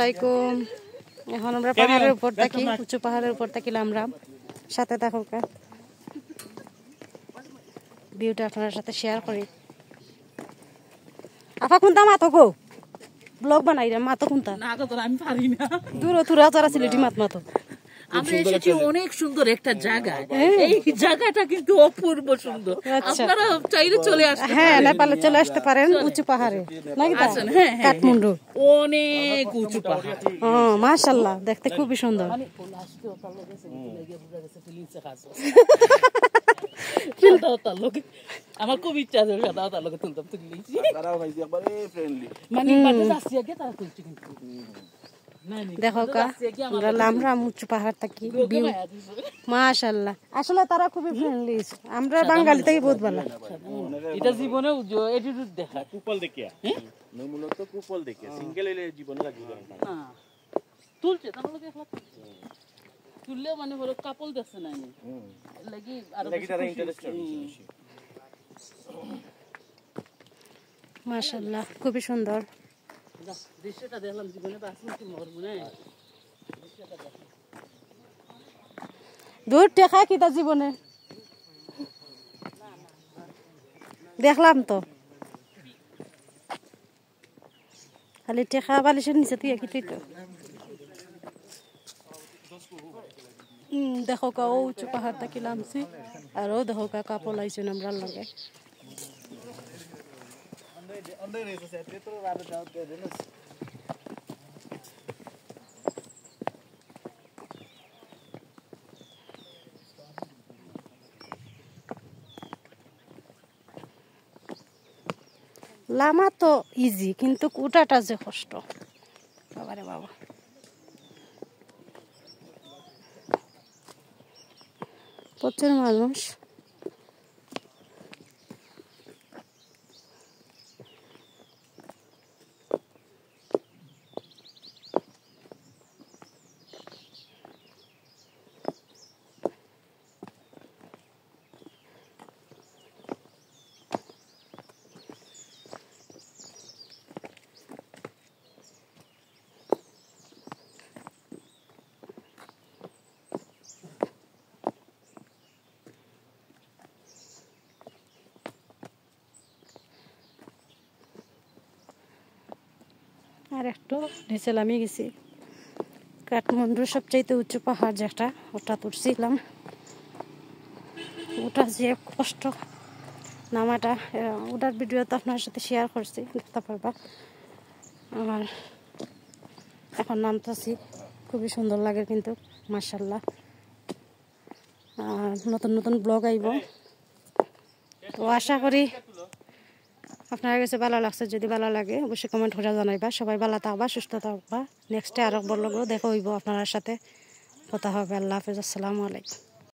আলাইকুম। এখন আমরা পাহাড়ের উপর থাকি, উঁচু পাহাড়ের উপর থাকি লামরাম। সাথে থাকো, ভিউটা আপনার সাথে শেয়ার করি। আপা কোনটা মাতো গো ব্লগ বানাই রে, মাতো কোনটা? না গো, আমি পারি না। দূর তুরা যারা সিলেটি মাত মাতো। আমরা এসেছি অনেক সুন্দর একটা জায়গায়। এই জায়গাটা কিন্তু অপূর্ব সুন্দর। আপনারা চাইলে চলে আসতে হ্যাঁ, নেপালে চলে আসতে পারেন উঁচু পাহাড়ে, নাকি কাঠমান্ডু অনেক উঁচু পাহাড়। মাশাআল্লাহ, দেখতে খুবই সুন্দর। আমার খুব ইচ্ছা আছে তার লোকে তুলতাম, তুললেছি মানে তারা তুলছে কিন্তু। দেখো আমরা লামরাম উঁচু পাহাড় থাকি, মাশাআল্লাহ। আসলে তারা খুবই ফ্রেন্ডলি, আমরা বাঙালি থেকে বহুত ভালো। এটা জীবনে এটিটিউড দেখা কুপল দেখিয়া মূলত কুপল দেখিয়া সিঙ্গেল এলে জীবনে লাগবে না তুলছে তাহলে তুললে মানে হলো কাপল দেখছে না আমি লাগি আর লাগি তারা ইন্টারেস্টেড মাশাআল্লাহ, খুবই সুন্দর দৃশ্যটা দেখলাম জীবনে বাসন কি মরবো না। দূর টেকা কি তার জীবনে দেখলাম তো, খালি টেকা বালিশের নিচে তুই কি তুই তো দেখো কা ও উঁচু পাহাড় থাকি নামছি, আর ও দেখো কা কাপড় লাইছেন আমরা লাগে। লামা তো ইজি, কিন্তু উঠাটা যে কষ্ট বাবারে বাবা। প্রচুর মানুষ, আর একটু নিচে নামিয়ে গেছি। কাঠমান্ডুর সবচাইতে উঁচু পাহাড় যেটা, ওটা তুলছিলাম। ওটা যে কষ্ট নামাটা, ওটার ভিডিও তো আপনার সাথে শেয়ার করছি, দেখতে পারবা। আমার এখন নামতেছি, খুবই সুন্দর লাগে কিন্তু মাশাআল্লাহ। নতুন নতুন ব্লগ আইব, তো আশা করি আপনার কাছে ভালো লাগছে। যদি ভালো লাগে অবশ্যই কমেন্ট করে জানাইবা। সবাই ভালো থাকবা, সুস্থ থাকবা। নেক্সটে আরেক বড় লোক দেখা হইব, আপনার সাথে কথা হবে। আল্লাহ হাফেজ, আসসালামু আলাইকুম।